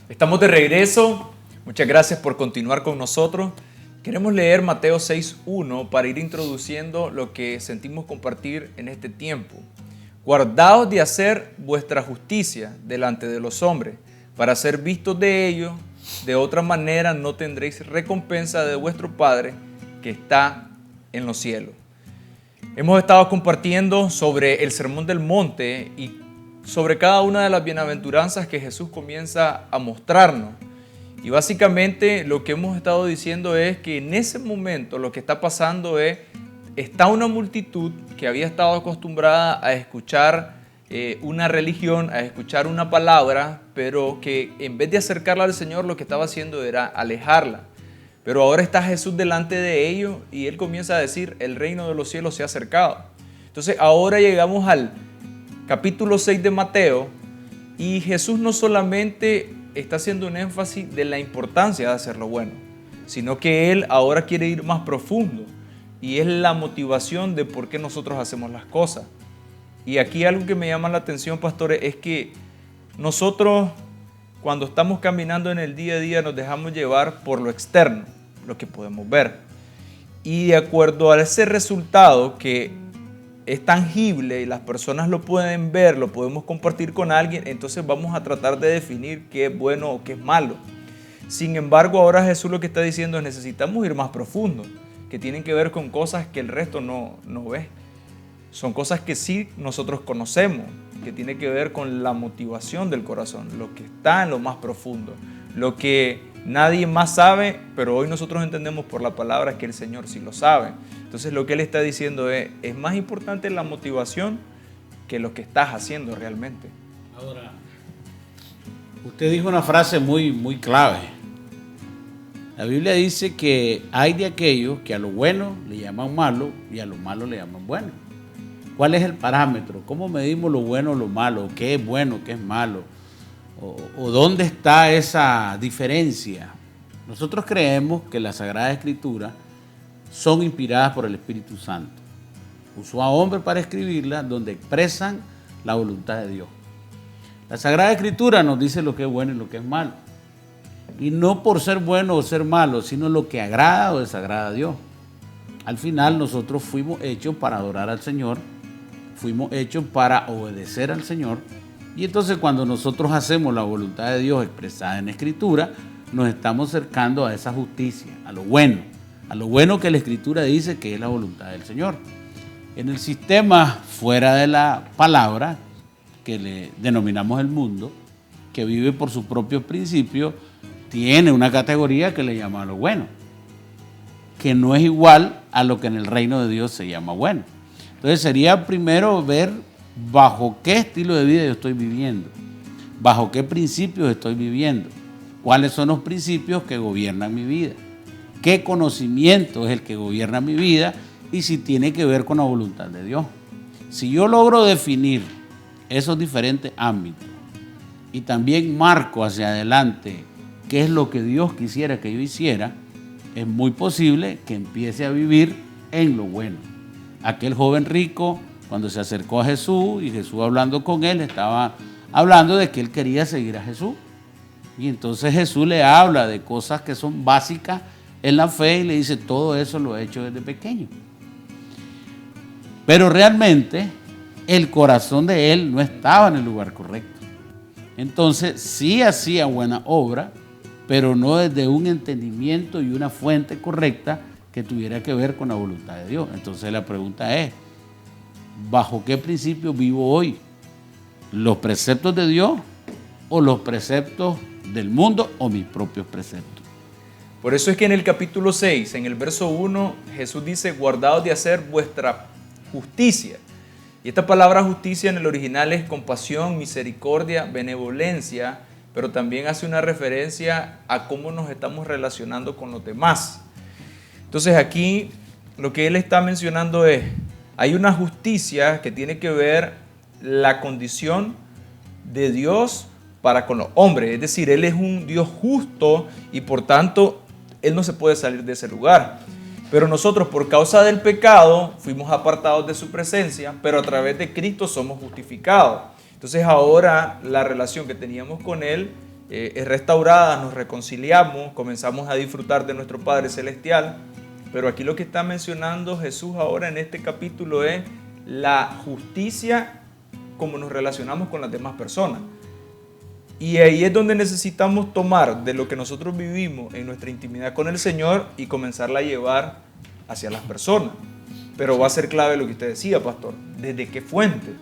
Estamos de regreso. Muchas gracias por continuar con nosotros. Queremos leer Mateo 6:1 para ir introduciendo lo que sentimos compartir en este tiempo. Guardaos de hacer vuestra justicia delante de los hombres, para ser vistos de ellos. De otra manera no tendréis recompensa de vuestro Padre que está en los cielos. Hemos estado compartiendo sobre el Sermón del Monte y sobre cada una de las bienaventuranzas que Jesús comienza a mostrarnos. Y básicamente lo que hemos estado diciendo es que en ese momento lo que está pasando es, está una multitud que había estado acostumbrada a escuchar una religión, a escuchar una palabra, pero que en vez de acercarla al Señor lo que estaba haciendo era alejarla. Pero ahora está Jesús delante de ellos y Él comienza a decir, el reino de los cielos se ha acercado. Entonces ahora llegamos al capítulo 6 de Mateo y Jesús no solamente está haciendo un énfasis de la importancia de hacer lo bueno, sino que Él ahora quiere ir más profundo y es la motivación de por qué nosotros hacemos las cosas. Y aquí algo que me llama la atención, pastores, es que nosotros cuando estamos caminando en el día a día nos dejamos llevar por lo externo, lo que podemos ver. Y de acuerdo a ese resultado que es tangible y las personas lo pueden ver, lo podemos compartir con alguien, entonces vamos a tratar de definir qué es bueno o qué es malo. Sin embargo, ahora Jesús lo que está diciendo es necesitamos ir más profundo, que tienen que ver con cosas que el resto no ve. Son cosas que sí nosotros conocemos, que tiene que ver con la motivación del corazón, lo que está en lo más profundo, lo que nadie más sabe, pero hoy nosotros entendemos por la palabra que el Señor sí lo sabe. Entonces lo que Él está diciendo es más importante la motivación que lo que estás haciendo realmente. Ahora, usted dijo una frase muy clave. La Biblia dice que hay de aquellos que a lo bueno le llaman malo y a lo malo le llaman bueno. ¿Cuál es el parámetro? ¿Cómo medimos lo bueno o lo malo? ¿Qué es bueno, qué es malo? ¿O dónde está esa diferencia? Nosotros creemos que las Sagradas Escrituras son inspiradas por el Espíritu Santo. Usó a hombres para escribirlas donde expresan la voluntad de Dios. La Sagrada Escritura nos dice lo que es bueno y lo que es malo. Y no por ser bueno o ser malo, sino lo que agrada o desagrada a Dios. Al final nosotros fuimos hechos para adorar al Señor, fuimos hechos para obedecer al Señor. Y entonces cuando nosotros hacemos la voluntad de Dios expresada en Escritura, nos estamos acercando a esa justicia, a lo bueno que la Escritura dice que es la voluntad del Señor. En el sistema fuera de la palabra, que le denominamos el mundo, que vive por sus propios principios, tiene una categoría que le llama lo bueno, que no es igual a lo que en el reino de Dios se llama bueno. Entonces sería primero ver bajo qué estilo de vida yo estoy viviendo, bajo qué principios estoy viviendo, cuáles son los principios que gobiernan mi vida, qué conocimiento es el que gobierna mi vida y si tiene que ver con la voluntad de Dios. Si yo logro definir esos diferentes ámbitos y también marco hacia adelante qué es lo que Dios quisiera que yo hiciera, es muy posible que empiece a vivir en lo bueno. Aquel joven rico, cuando se acercó a Jesús y Jesús hablando con él, estaba hablando de que él quería seguir a Jesús. Y entonces Jesús le habla de cosas que son básicas en la fe y le dice, todo eso lo he hecho desde pequeño. Pero realmente el corazón de él no estaba en el lugar correcto. Entonces sí hacía buena obra, pero no desde un entendimiento y una fuente correcta que tuviera que ver con la voluntad de Dios. Entonces la pregunta es, ¿bajo qué principio vivo hoy? ¿Los preceptos de Dios o los preceptos del mundo o mis propios preceptos? Por eso es que en el capítulo 6, en el verso 1, Jesús dice, guardaos de hacer vuestra justicia. Y esta palabra justicia en el original es compasión, misericordia, benevolencia, pero también hace una referencia a cómo nos estamos relacionando con los demás. Entonces aquí lo que él está mencionando es, hay una justicia que tiene que ver la condición de Dios para con los hombres. Es decir, Él es un Dios justo y por tanto Él no se puede salir de ese lugar. Pero nosotros por causa del pecado fuimos apartados de su presencia, pero a través de Cristo somos justificados. Entonces ahora la relación que teníamos con Él es restaurada, nos reconciliamos, comenzamos a disfrutar de nuestro Padre Celestial. Pero aquí lo que está mencionando Jesús ahora en este capítulo es la justicia como nos relacionamos con las demás personas. Y ahí es donde necesitamos tomar de lo que nosotros vivimos en nuestra intimidad con el Señor y comenzarla a llevar hacia las personas. Pero va a ser clave lo que usted decía, pastor. ¿Desde qué fuente?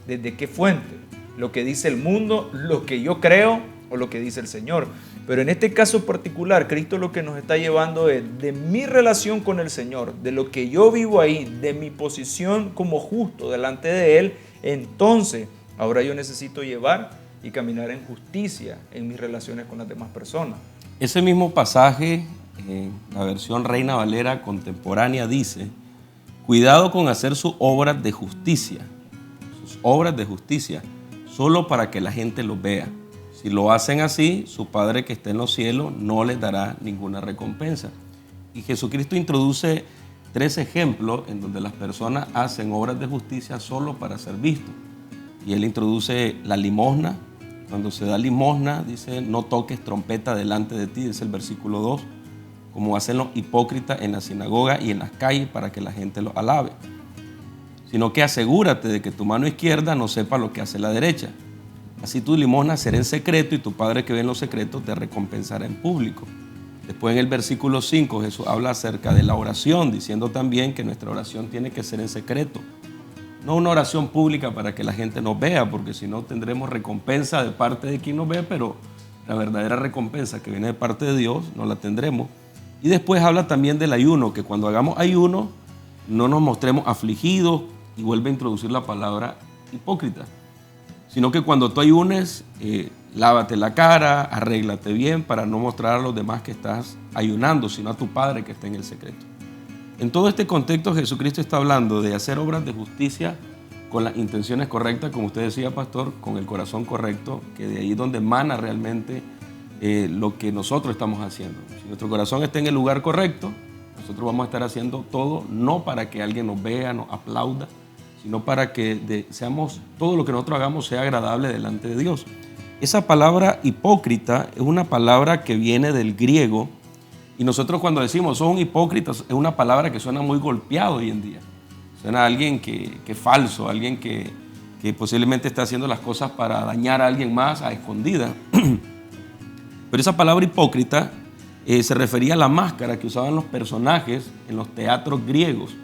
¿Desde qué fuente? ¿Lo que dice el mundo, lo que yo creo o lo que dice el Señor? Pero en este caso particular, Cristo lo que nos está llevando es de mi relación con el Señor, de lo que yo vivo ahí, de mi posición como justo delante de Él. Entonces, ahora yo necesito llevar y caminar en justicia en mis relaciones con las demás personas. Ese mismo pasaje, en la versión Reina Valera contemporánea, dice: cuidado con hacer sus obras de justicia, solo para que la gente los vea. Si lo hacen así, su Padre que está en los cielos no les dará ninguna recompensa. Y Jesucristo introduce 3 ejemplos en donde las personas hacen obras de justicia solo para ser vistos. Y Él introduce la limosna. Cuando se da limosna, dice: no toques trompeta delante de ti, es el versículo 2, como hacen los hipócritas en la sinagoga y en las calles para que la gente los alabe. Sino que asegúrate de que tu mano izquierda no sepa lo que hace la derecha. Así tu limosna será en secreto y tu Padre que ve en lo secreto te recompensará en público. Después en el versículo 5 Jesús habla acerca de la oración, diciendo también que nuestra oración tiene que ser en secreto. No una oración pública para que la gente nos vea, porque si no tendremos recompensa de parte de quien nos ve, pero la verdadera recompensa que viene de parte de Dios no la tendremos. Y después habla también del ayuno, que cuando hagamos ayuno no nos mostremos afligidos, y vuelve a introducir la palabra hipócrita, sino que cuando tú ayunes, lávate la cara, arréglate bien para no mostrar a los demás que estás ayunando, sino a tu Padre que está en el secreto. En todo este contexto, Jesucristo está hablando de hacer obras de justicia con las intenciones correctas, como usted decía, pastor, con el corazón correcto, que de ahí es donde emana realmente lo que nosotros estamos haciendo. Si nuestro corazón está en el lugar correcto, nosotros vamos a estar haciendo todo, no para que alguien nos vea, nos aplauda, sino para que seamos, todo lo que nosotros hagamos sea agradable delante de Dios. Esa palabra hipócrita es una palabra que viene del griego, y nosotros cuando decimos sos un hipócrita, es una palabra que suena muy golpeado hoy en día. Suena a alguien que es falso, alguien que posiblemente está haciendo las cosas para dañar a alguien más a escondida. Pero esa palabra hipócrita se refería a la máscara que usaban los personajes en los teatros griegos.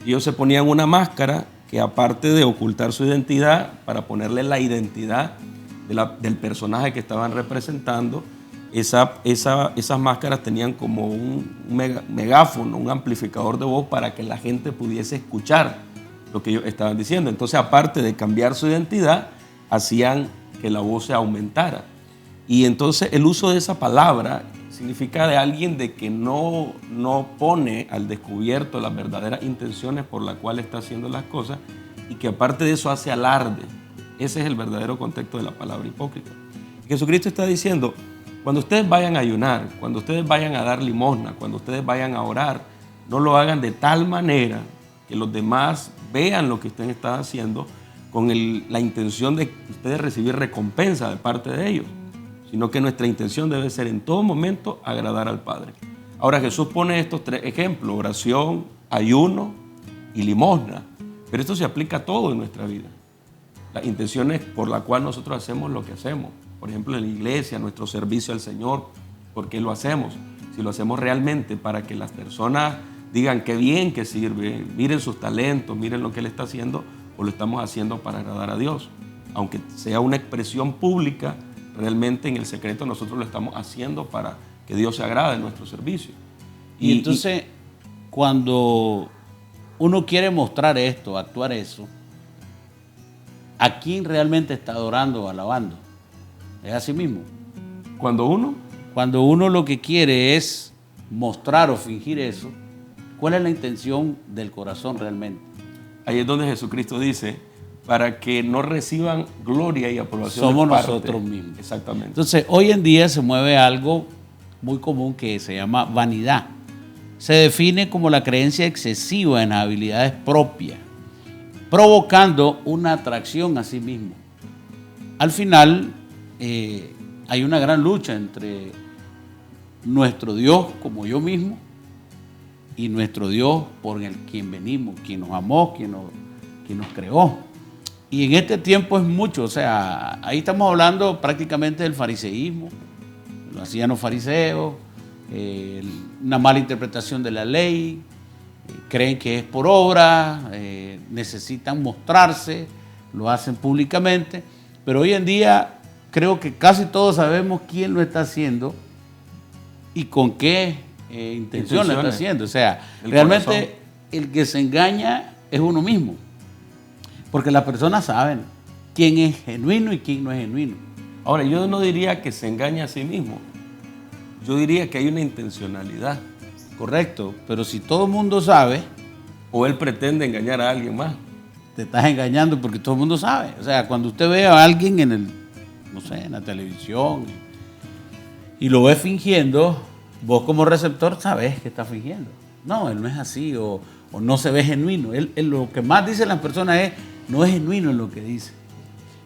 Ellos se ponían una máscara que, aparte de ocultar su identidad, para ponerle la identidad del personaje que estaban representando, esas máscaras tenían como un megáfono, un amplificador de voz para que la gente pudiese escuchar lo que ellos estaban diciendo. Entonces, aparte de cambiar su identidad, hacían que la voz se aumentara. Y entonces el uso de esa palabra significa de alguien de que no pone al descubierto las verdaderas intenciones por las cuales está haciendo las cosas, y que aparte de eso hace alarde. Ese es el verdadero contexto de la palabra hipócrita. Jesucristo está diciendo: cuando ustedes vayan a ayunar, cuando ustedes vayan a dar limosna, cuando ustedes vayan a orar, no lo hagan de tal manera que los demás vean lo que ustedes están haciendo con la intención de ustedes recibir recompensa de parte de ellos, sino que nuestra intención debe ser en todo momento agradar al Padre. Ahora Jesús pone estos 3 ejemplos: oración, ayuno y limosna, pero esto se aplica a todo en nuestra vida. Las intenciones por las cuales nosotros hacemos lo que hacemos, por ejemplo en la iglesia, nuestro servicio al Señor, ¿por qué lo hacemos? Si lo hacemos realmente para que las personas digan qué bien que sirve, miren sus talentos, miren lo que Él está haciendo, o lo estamos haciendo para agradar a Dios. Aunque sea una expresión pública, realmente en el secreto nosotros lo estamos haciendo para que Dios se agrade en nuestro servicio. Y entonces, cuando uno quiere mostrar esto, actuar eso, ¿a quién realmente está adorando o alabando? Es a sí mismo. Cuando uno lo que quiere es mostrar o fingir eso, ¿cuál es la intención del corazón realmente? Ahí es donde Jesucristo dice: para que no reciban gloria y aprobación. Somos nosotros mismos. Exactamente. Entonces, hoy en día se mueve algo muy común que se llama vanidad. se define como la creencia excesiva en habilidades propias, provocando una atracción a sí mismo. Al final, hay una gran lucha entre nuestro Dios como yo mismo y nuestro Dios por el quien venimos, quien nos amó, quien nos creó. Y en este tiempo es mucho, o sea, ahí estamos hablando prácticamente del fariseísmo, lo hacían los fariseos, una mala interpretación de la ley, creen que es por obra, necesitan mostrarse, lo hacen públicamente, pero hoy en día creo que casi todos sabemos quién lo está haciendo y con qué intención lo está haciendo. O sea, realmente corazón. El que se engaña es uno mismo, porque las personas saben quién es genuino y quién no es genuino. Ahora, yo no diría que se engaña a sí mismo, yo diría que hay una intencionalidad. Correcto, pero si todo el mundo sabe... O él pretende engañar a alguien más. Te estás engañando porque todo el mundo sabe. O sea, cuando usted ve a alguien en la televisión y lo ve fingiendo, vos como receptor sabés que está fingiendo. No, él no es así o no se ve genuino. Él lo que más dicen las personas es, no es genuino en lo que dice.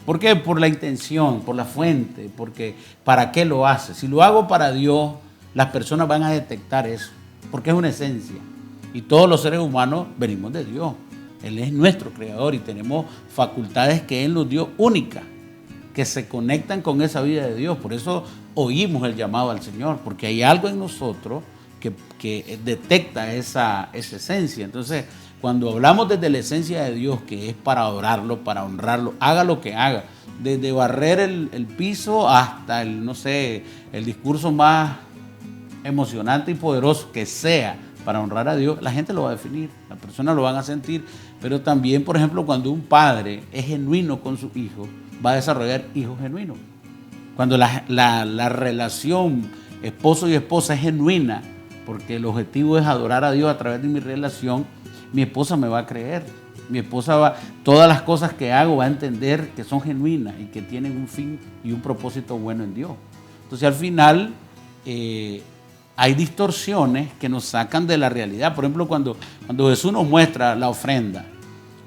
¿Por qué? Por la intención, por la fuente, porque ¿para qué lo hace? Si lo hago para Dios, las personas van a detectar eso, porque es una esencia. Y todos los seres humanos venimos de Dios. Él es nuestro creador y tenemos facultades que Él nos dio únicas, que se conectan con esa vida de Dios. Por eso oímos el llamado al Señor, porque hay algo en nosotros que detecta esa esencia. Entonces, cuando hablamos desde la esencia de Dios, que es para adorarlo, para honrarlo, haga lo que haga, desde barrer el piso hasta el discurso más emocionante y poderoso que sea para honrar a Dios, la gente lo va a definir, las personas lo van a sentir, pero también, por ejemplo, cuando un padre es genuino con su hijo, va a desarrollar hijos genuinos. Cuando la relación esposo y esposa es genuina, porque el objetivo es adorar a Dios a través de mi relación, mi esposa me va a creer, mi esposa todas las cosas que hago va a entender que son genuinas y que tienen un fin y un propósito bueno en Dios. Entonces, al final, hay distorsiones que nos sacan de la realidad. Por ejemplo, cuando Jesús nos muestra la ofrenda.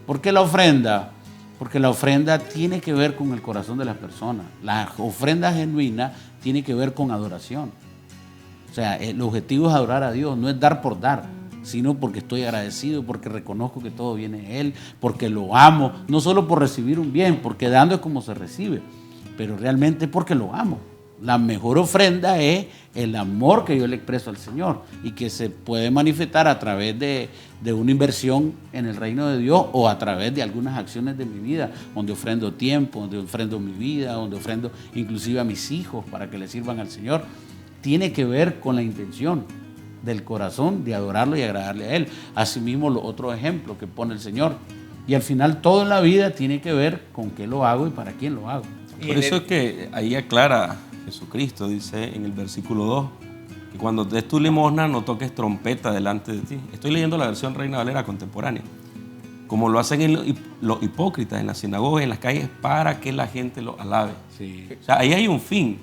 ¿Por qué la ofrenda? Porque la ofrenda tiene que ver con el corazón de las personas. La ofrenda genuina tiene que ver con adoración. O sea, el objetivo es adorar a Dios, no es dar por dar, sino porque estoy agradecido, porque reconozco que todo viene de Él, porque lo amo, no solo por recibir un bien, porque dando es como se recibe, pero realmente porque lo amo. La mejor ofrenda es el amor que yo le expreso al Señor y que se puede manifestar a través de una inversión en el reino de Dios o a través de algunas acciones de mi vida, donde ofrendo tiempo, donde ofrendo mi vida, donde ofrendo inclusive a mis hijos para que le sirvan al Señor. Tiene que ver con la intención del corazón de adorarlo y agradarle a Él. Asimismo, los otros ejemplos que pone el Señor. Y al final todo en la vida tiene que ver con qué lo hago y para quién lo hago. Por eso es que ahí aclara Jesucristo, dice en el versículo 2, que cuando des tu limosna no toques trompeta delante de ti. Estoy leyendo la versión Reina Valera contemporánea. Como lo hacen los hipócritas en las sinagogas, en las calles, para que la gente lo alabe. Sí. O sea, ahí hay un fin.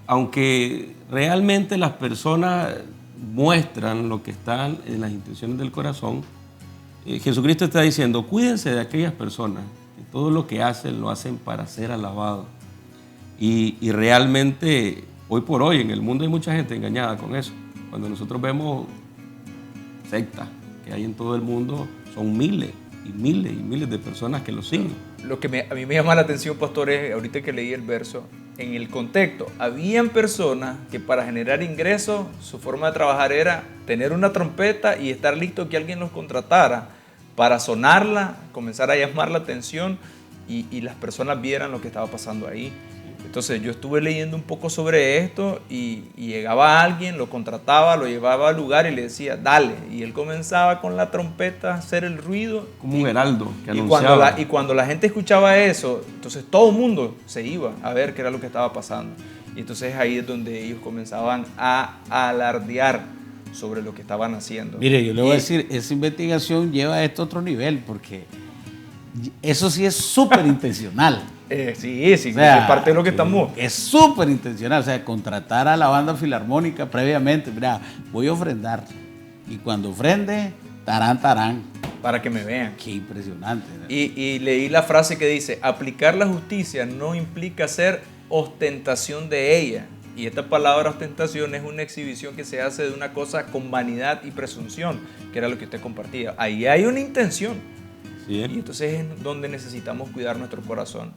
Aunque realmente las personas muestran lo que están en las intenciones del corazón, Jesucristo está diciendo, cuídense de aquellas personas que todo lo que hacen lo hacen para ser alabados. Y realmente, hoy por hoy, en el mundo hay mucha gente engañada con eso. Cuando nosotros vemos sectas que hay en todo el mundo, son miles y miles y miles de personas que lo siguen. Lo que a mí me llama la atención, pastor, es, ahorita que leí el verso, en el contexto, habían personas que para generar ingresos, su forma de trabajar era tener una trompeta y estar listo que alguien los contratara para sonarla, comenzar a llamar la atención y las personas vieran lo que estaba pasando ahí. Entonces yo estuve leyendo un poco sobre esto y llegaba alguien, lo contrataba, lo llevaba al lugar y le decía, dale. Y él comenzaba con la trompeta a hacer el ruido. Como un heraldo que anunciaba. Y cuando la gente escuchaba eso, entonces todo el mundo se iba a ver qué era lo que estaba pasando. Y entonces ahí es donde ellos comenzaban a alardear sobre lo que estaban haciendo. Mire, yo le voy a decir, esa investigación lleva esto a otro nivel porque eso sí es súper intencional. Sí, O sea, es parte de lo que estamos. Es súper intencional, o sea, contratar a la banda filarmónica previamente, mira, voy a ofrendar. Y cuando ofrende, tarán, tarán. Para que me vean. Qué impresionante. ¿No? Y leí la frase que dice, aplicar la justicia no implica hacer ostentación de ella. Y esta palabra ostentación es una exhibición que se hace de una cosa con vanidad y presunción, que era lo que usted compartía. Ahí hay una intención. Sí. Y entonces es donde necesitamos cuidar nuestro corazón.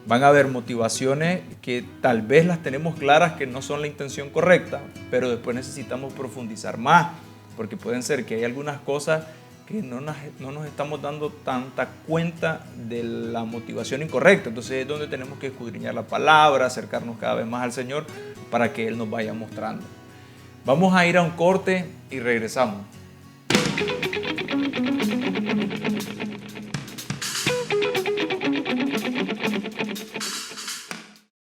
Van a haber motivaciones que tal vez las tenemos claras que no son la intención correcta, pero después necesitamos profundizar más, porque pueden ser que hay algunas cosas que no nos estamos dando tanta cuenta de la motivación incorrecta. Entonces es donde tenemos que escudriñar la palabra, acercarnos cada vez más al Señor para que Él nos vaya mostrando. Vamos a ir a un corte y regresamos.